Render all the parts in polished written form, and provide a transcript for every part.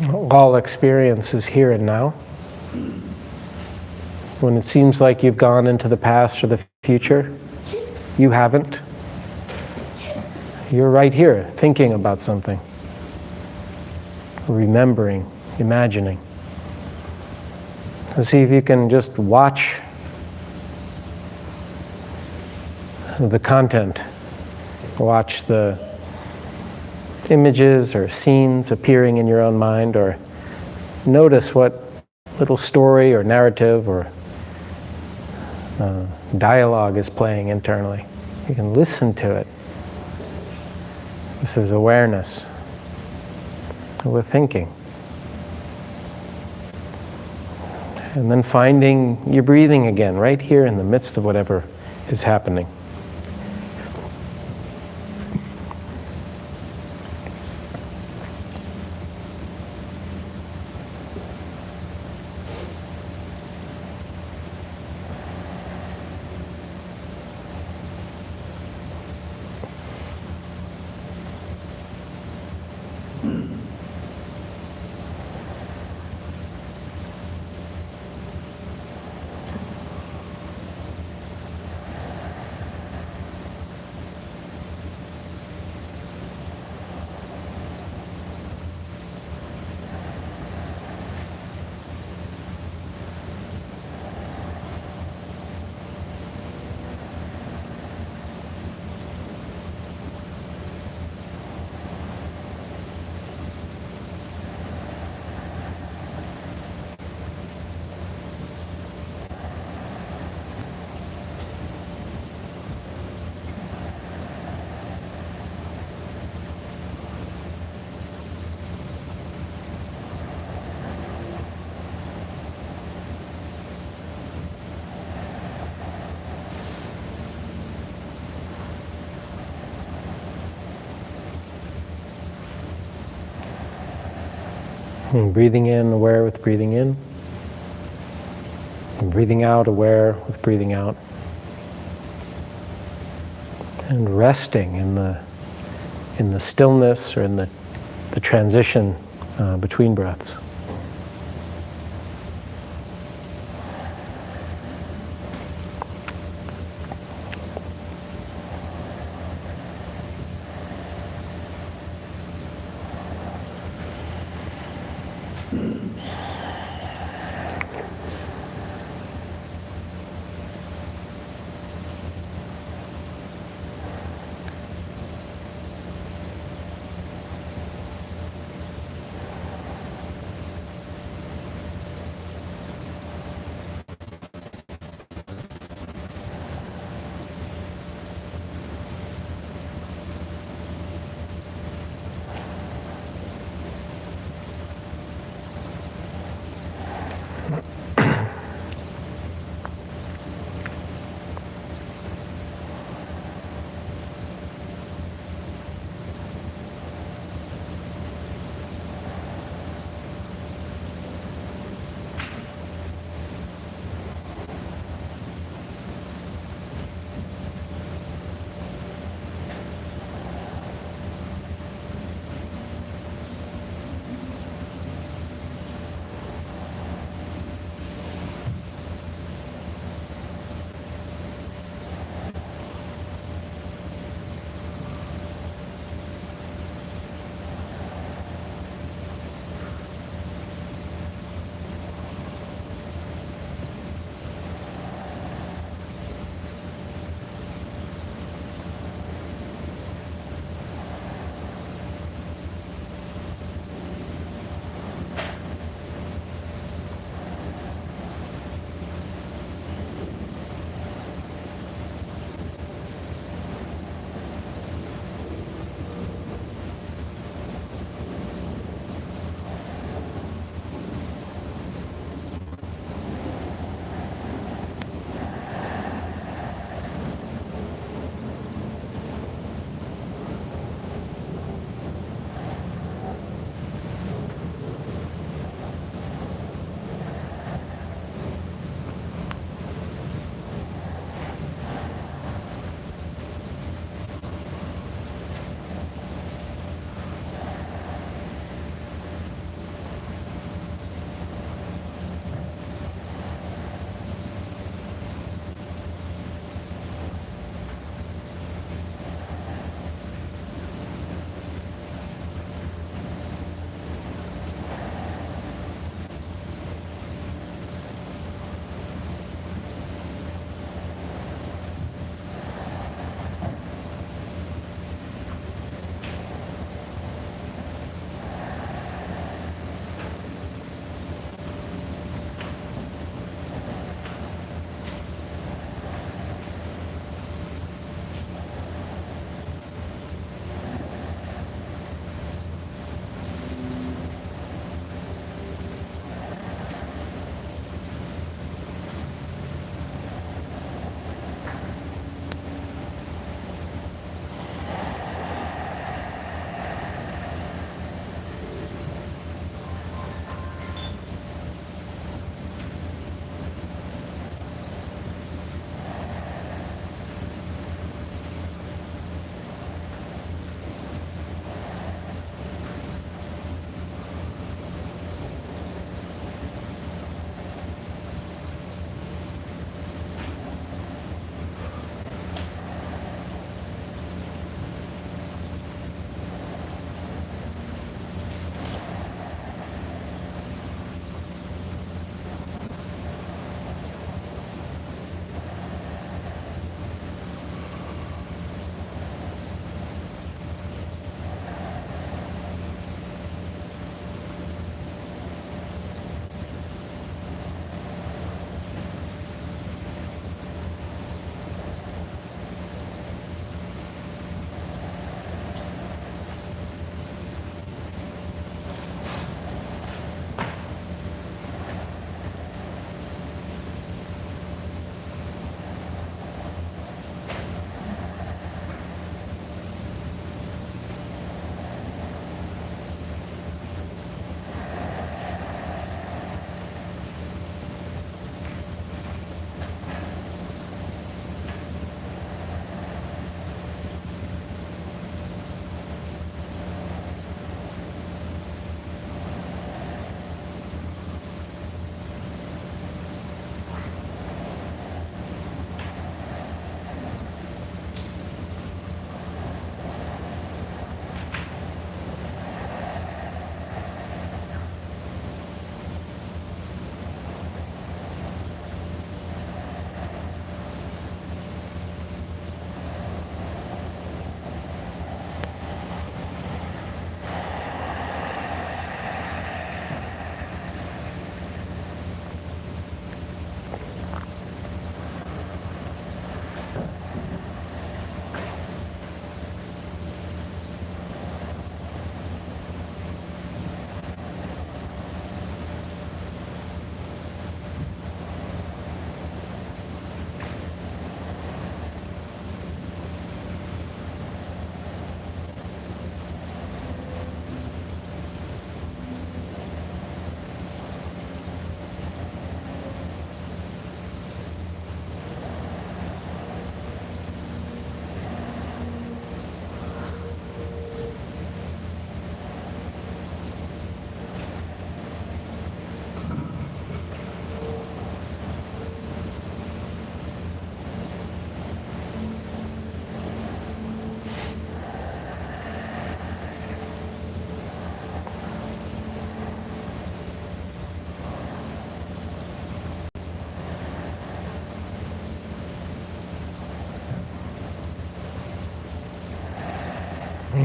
All experience is here and now. When it seems like you've gone into the past or the future, you haven't. You're right here, thinking about something, remembering, imagining. So see if you can just watch the content, watch the images or scenes appearing in your own mind, or notice what little story or narrative or dialogue is playing internally. You can listen to it. This is awareness. We're thinking. And then finding your breathing again, right here in the midst of whatever is happening. And breathing in, aware with breathing in. And breathing out, aware with breathing out. And resting in the stillness or in the transition between breaths.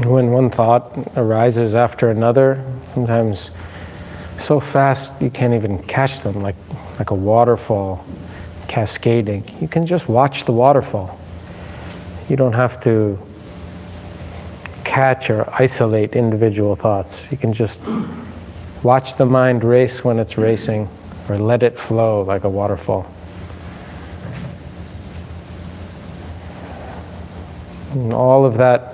When one thought arises after another, sometimes so fast you can't even catch them, like a waterfall cascading. You can just watch the waterfall. You don't have to catch or isolate individual thoughts. You can just watch the mind race when it's racing, or let it flow like a waterfall. And all of that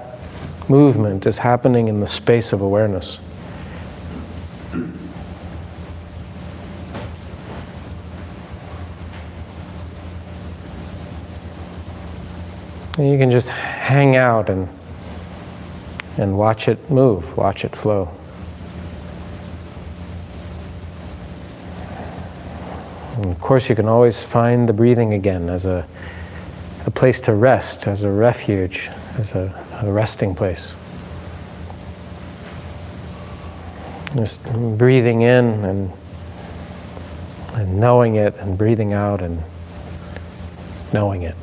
movement is happening in the space of awareness. And you can just hang out and watch it move, watch it flow. And of course, you can always find the breathing again as a place to rest, as a refuge, as a resting place. Just breathing in and knowing it, and breathing out and knowing it.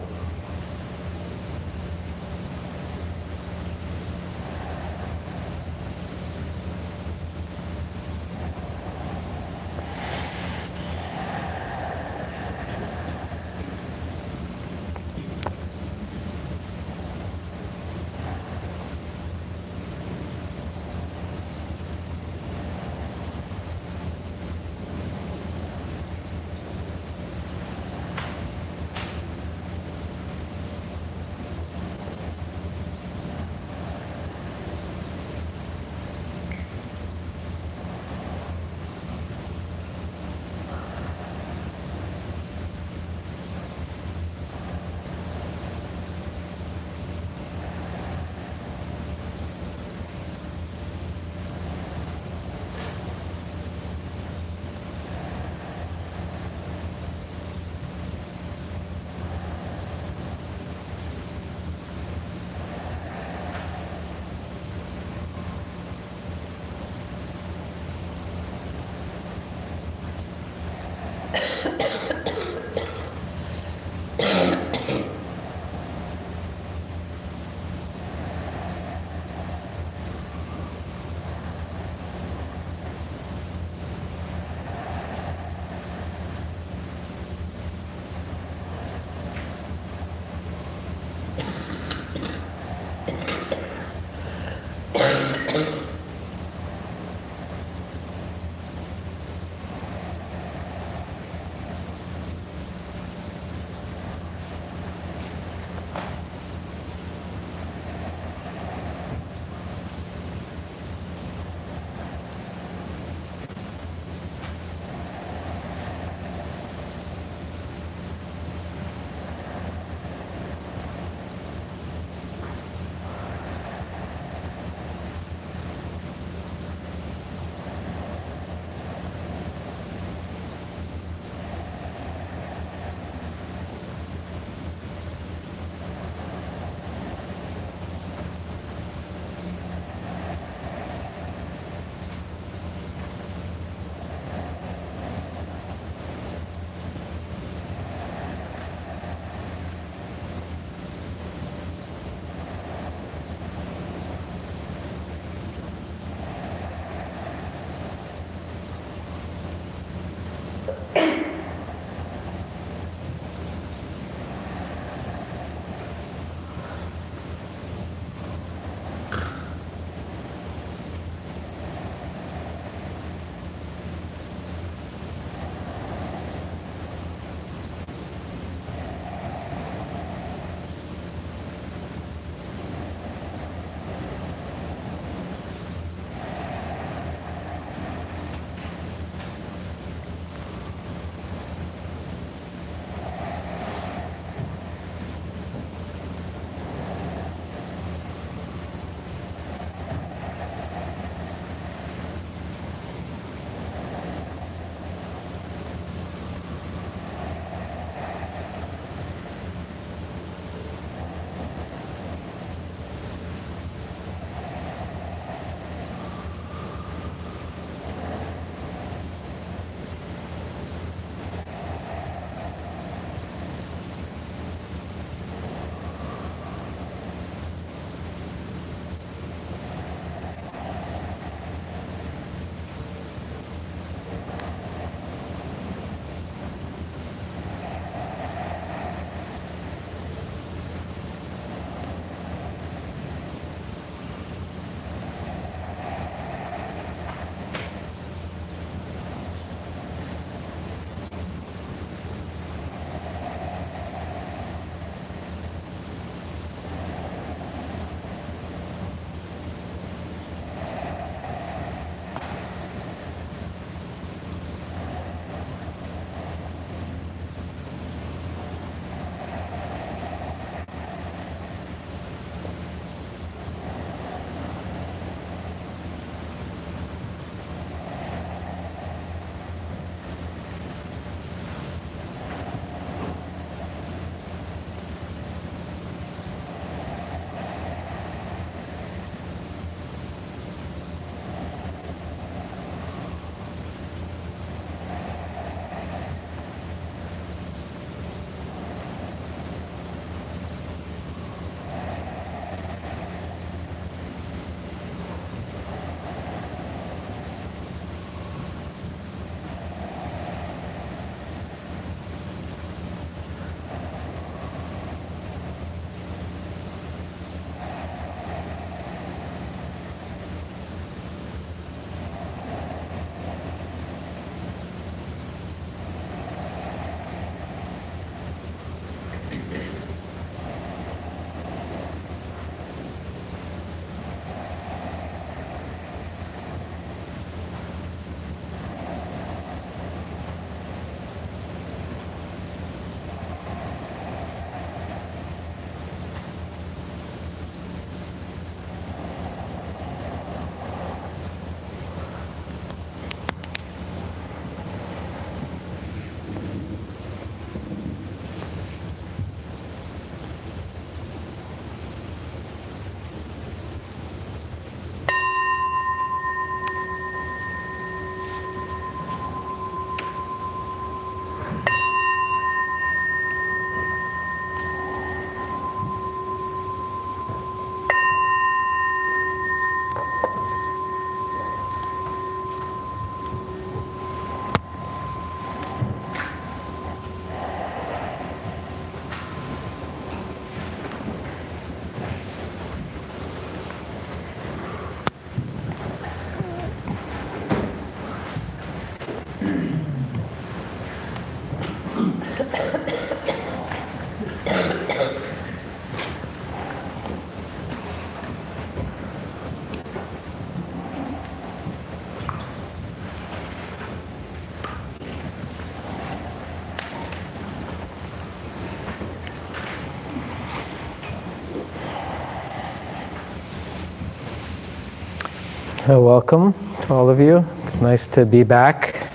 So welcome to all of you. It's nice to be back.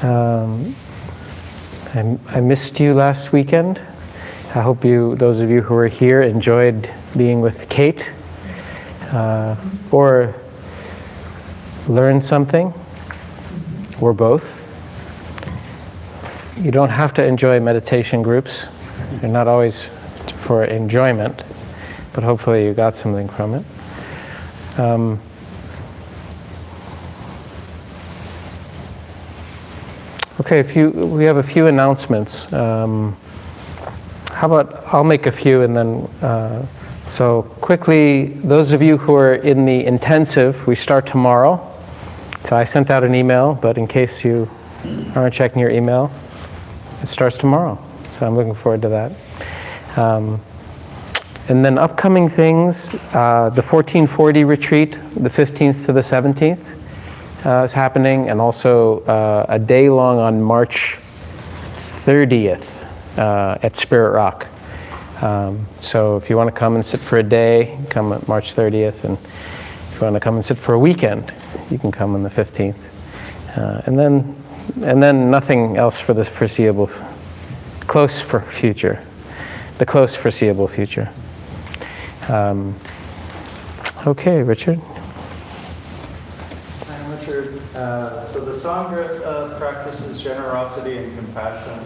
I missed you last weekend. I hope those of you who were here, enjoyed being with Kate, or learned something, or both. You don't have to enjoy meditation groups. They're not always for enjoyment, but hopefully you got something from it. Okay, we have a few announcements. How about I'll make a few and then, so quickly, those of you who are in the intensive, we start tomorrow. So I sent out an email, but in case you aren't checking your email, it starts tomorrow. So I'm looking forward to that. And then upcoming things, the 1440 retreat, the 15th to the 17th. Is happening, and also a day long on March 30th at Spirit Rock. So if you want to come and sit for a day, come on March 30th, and if you want to come and sit for a weekend, you can come on the 15th. And then nothing else for the close foreseeable future. Okay, Richard. So the Sangha practices generosity and compassion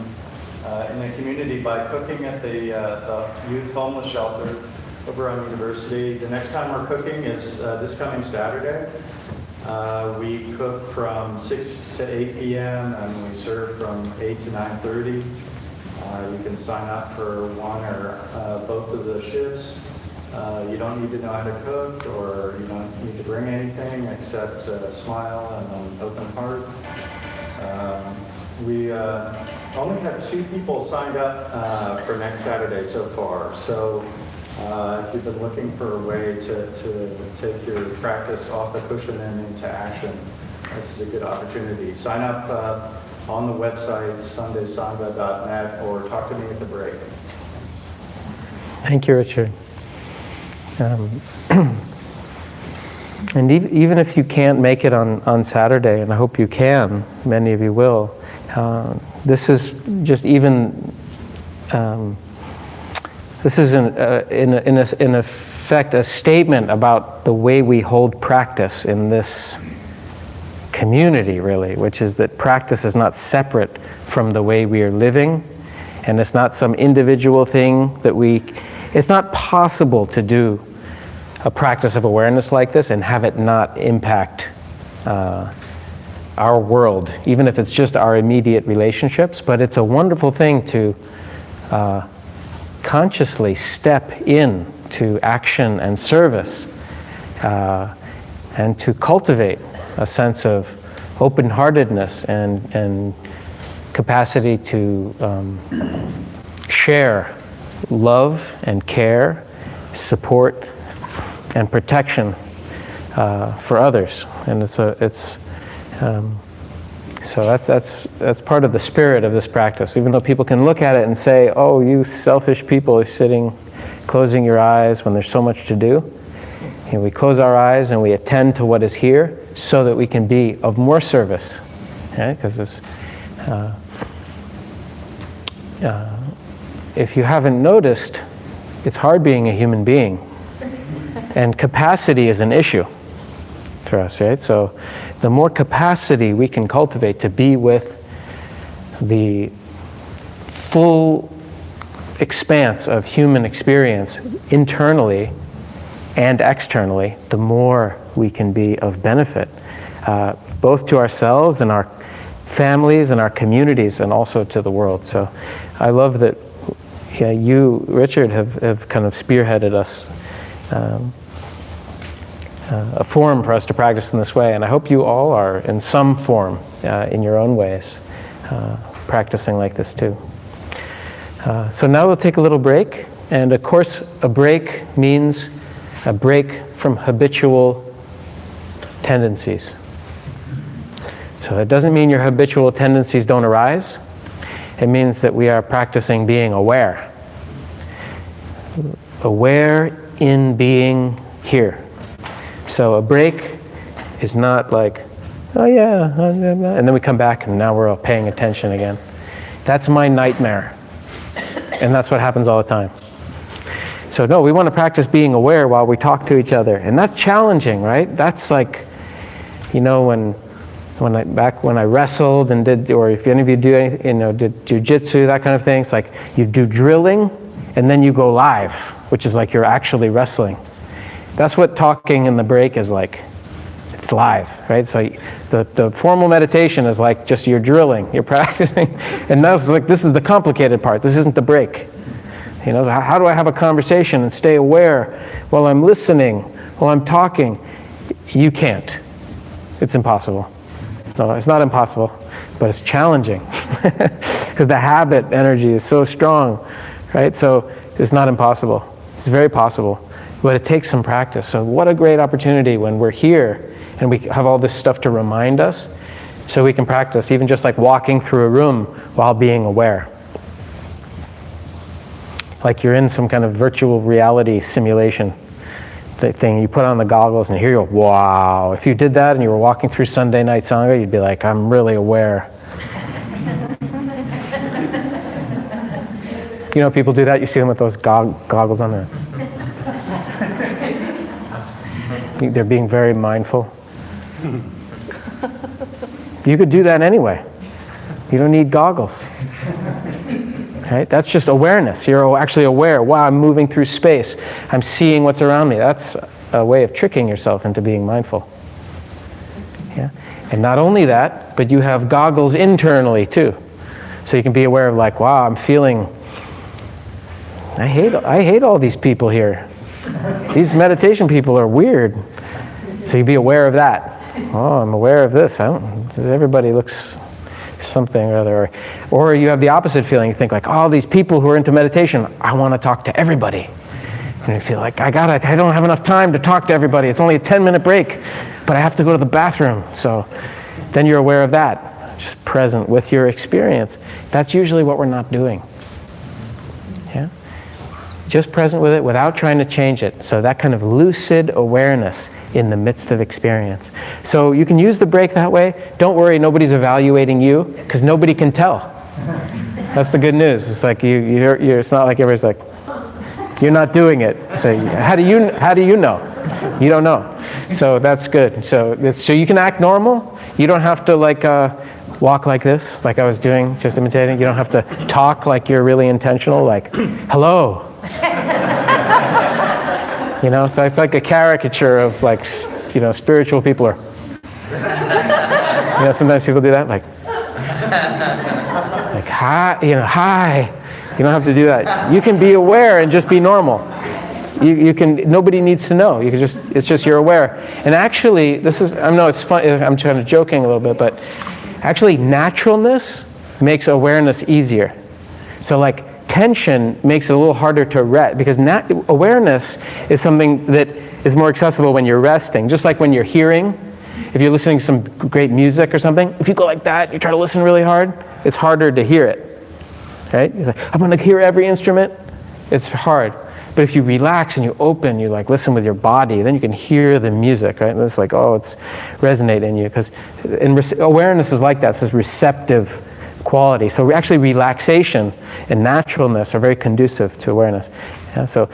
in the community by cooking at the youth homeless shelter over on University. The next time we're cooking is this coming Saturday. We cook from 6 to 8 p.m. and we serve from 8 to 9:30. You can sign up for one or both of the shifts. You don't need to know how to cook, or you don't need to bring anything except a smile and an open heart. We only have 2 people signed up for next Saturday so far. So if you've been looking for a way to take your practice off the cushion and into action, this is a good opportunity. Sign up on the website, sundaysangha.net, or talk to me at the break. Thank you, Richard. And even if you can't make it on Saturday, and I hope you can, many of you will, this is just this is in effect a statement about the way we hold practice in this community, really, which is that practice is not separate from the way we are living, and it's not some individual thing that it's not possible to do a practice of awareness like this and have it not impact our world, even if it's just our immediate relationships. But it's a wonderful thing to consciously step in to action and service and to cultivate a sense of open-heartedness and capacity to share love and care, support, and protection for others. And so that's part of the spirit of this practice. Even though people can look at it and say, "Oh, you selfish people are sitting, closing your eyes when there's so much to do." And we close our eyes and we attend to what is here, so that we can be of more service. Okay? Because if you haven't noticed, it's hard being a human being. And capacity is an issue for us, right? So the more capacity we can cultivate to be with the full expanse of human experience internally and externally, the more we can be of benefit, both to ourselves and our families and our communities, and also to the world. So I love that you, Richard, have kind of spearheaded us a forum for us to practice in this way, and I hope you all are in some form, in your own ways, practicing like this too. So now we'll take a little break, and of course a break means a break from habitual tendencies. So it doesn't mean your habitual tendencies don't arise. It means that we are practicing being aware. Aware in being here. So a break is not like, oh yeah, and then we come back and now we're all paying attention again. That's my nightmare. And that's what happens all the time. So no, we want to practice being aware while we talk to each other. And that's challenging, right? That's like, you know, back when I wrestled and did, or if any of you do anything, you know, did jujitsu, that kind of thing, it's like you do drilling and then you go live, which is like you're actually wrestling. That's what talking in the break is like. It's live, right? So the formal meditation is like just you're drilling, you're practicing, and that's like, this is the complicated part. This isn't the break. You know, how do I have a conversation and stay aware while I'm listening, while I'm talking? You can't. It's impossible. No, it's not impossible, but it's challenging because the habit energy is so strong, right? So it's not impossible. It's very possible, but it takes some practice. So what a great opportunity when we're here and we have all this stuff to remind us, so we can practice, even just like walking through a room while being aware. Like you're in some kind of virtual reality simulation thing. You put on the goggles and here you go, wow. If you did that and you were walking through Sunday night Sangha, you'd be like, I'm really aware. You know, people do that. You see them with those goggles on there. They're being very mindful. You could do that anyway. You don't need goggles. Right? That's just awareness. You're actually aware. Wow, I'm moving through space. I'm seeing what's around me. That's a way of tricking yourself into being mindful. Yeah? And not only that, but you have goggles internally too. So you can be aware of like, wow, I'm feeling, I hate all these people here. These meditation people are weird. So you be aware of that. Oh, I'm aware of this. Everybody looks something or other. Or you have the opposite feeling. You think like, oh, these people who are into meditation, I want to talk to everybody. And you feel like, I don't have enough time to talk to everybody. It's only a 10-minute break, but I have to go to the bathroom. So then you're aware of that, just present with your experience. That's usually what we're not doing. Yeah? Just present with it without trying to change it. So that kind of lucid awareness in the midst of experience. So you can use the break that way. Don't worry, nobody's evaluating you, because nobody can tell. That's the good news. It's like it's not like everybody's like, you're not doing it. So how do you know? You don't know. So that's good. So you can act normal. You don't have to like walk like this, like I was doing, just imitating. You don't have to talk like you're really intentional, like, hello. You know, so it's like a caricature of like, you know, spiritual people are, you know, sometimes people do that, like hi, you know, hi. You don't have to do that. You can be aware and just be normal. You can, nobody needs to know. You can just, it's just you're aware. And actually, I know it's fun, I'm kind of joking a little bit, but actually naturalness makes awareness easier. So like, tension makes it a little harder to rest, because awareness is something that is more accessible when you're resting. Just like when you're hearing, if you're listening to some great music or something, if you go like that, you try to listen really hard, it's harder to hear it, right? You're like, I'm going to hear every instrument. It's hard. But if you relax and you open, you like listen with your body, then you can hear the music, right? And it's like, oh, it's resonating in you, because awareness is like that. It's this receptive quality. So actually relaxation and naturalness are very conducive to awareness. Yeah, so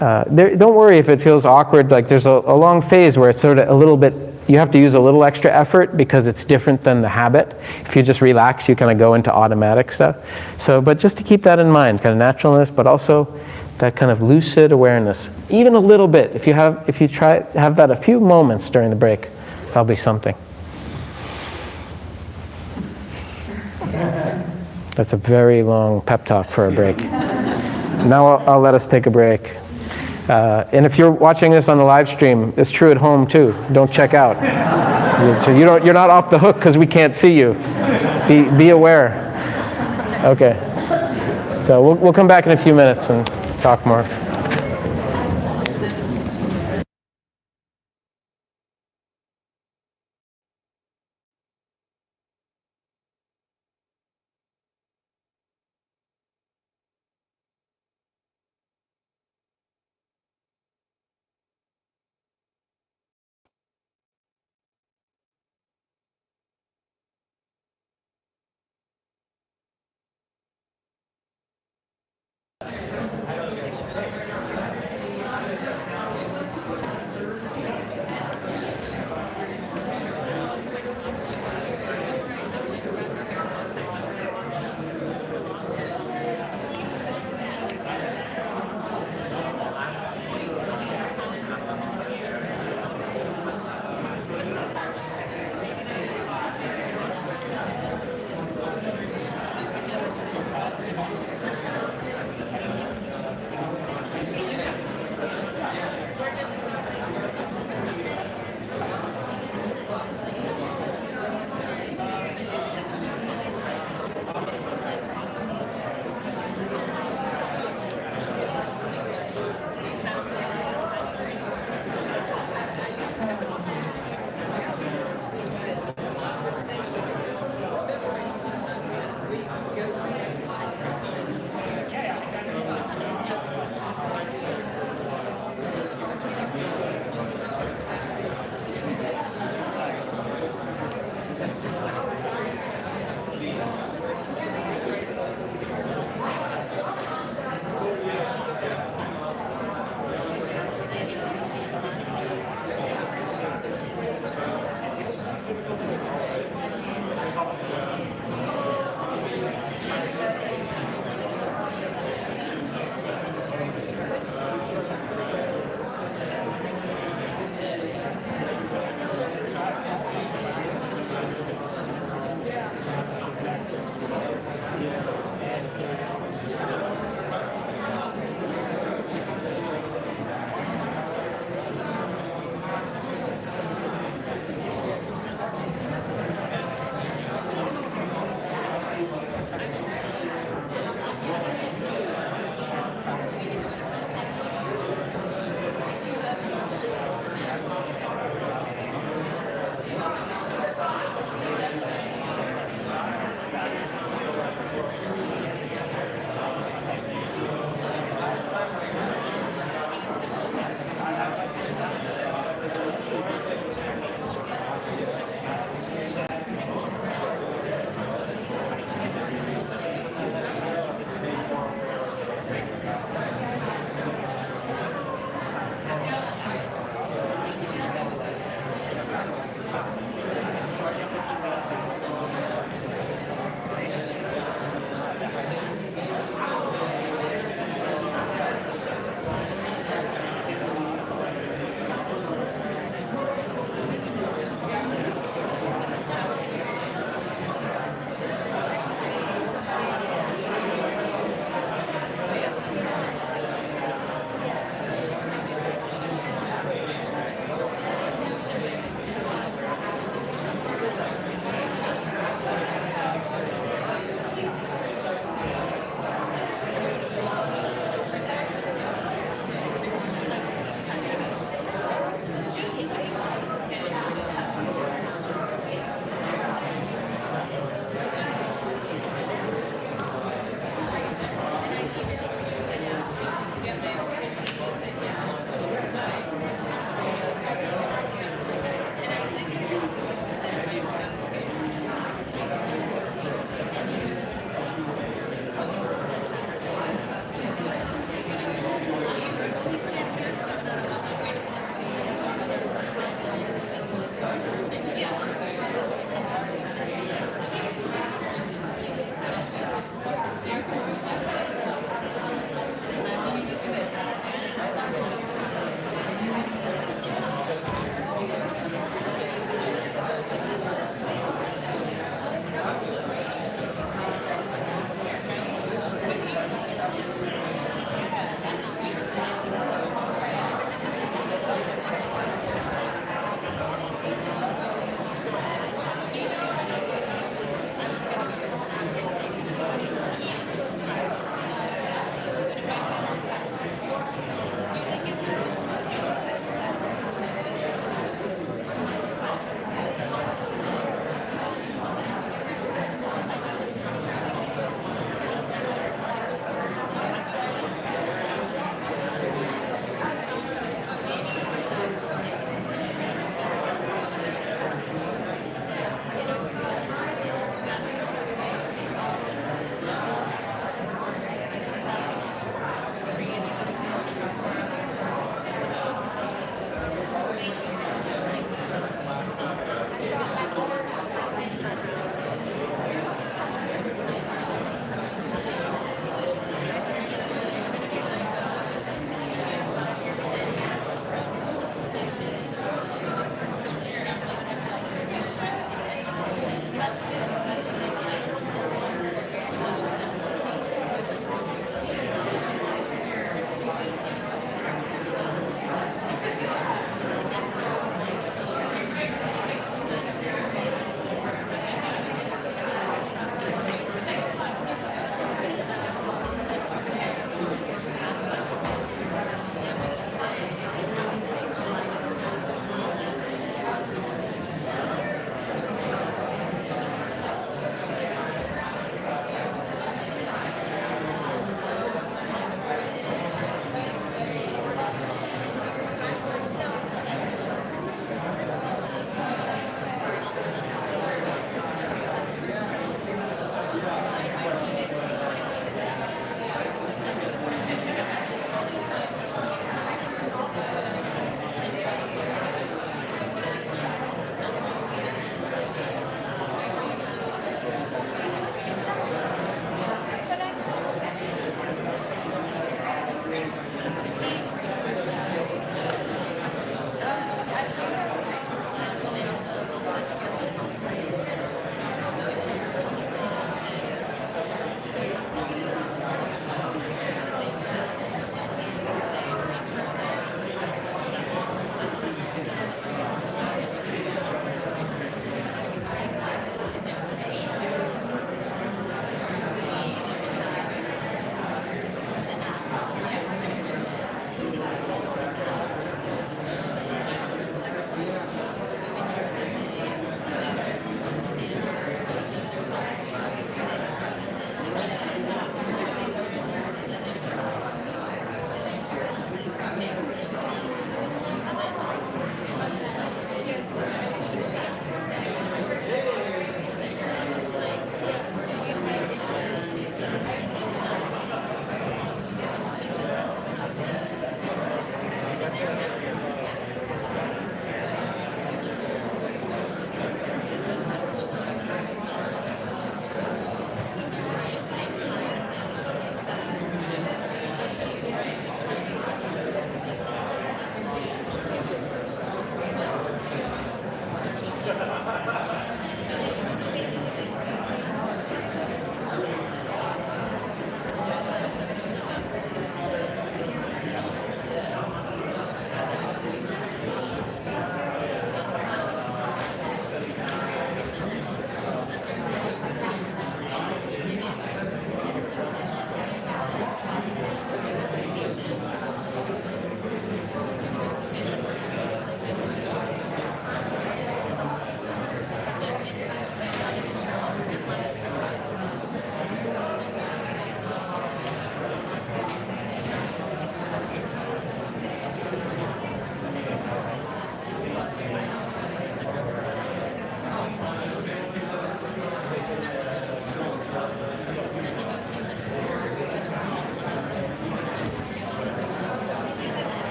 don't worry if it feels awkward. Like there's a long phase where it's sort of a little bit, you have to use a little extra effort because it's different than the habit. If you just relax, you kind of go into automatic stuff. So, but just to keep that in mind, kind of naturalness, but also that kind of lucid awareness, even a little bit. If you try have that a few moments during the break, that'll be something. That's a very long pep talk for a break. Now I'll let us take a break. And if you're watching this on the live stream, it's true at home too. Don't check out. So you're not off the hook because we can't see you. Be aware. Okay. So we'll come back in a few minutes and talk more.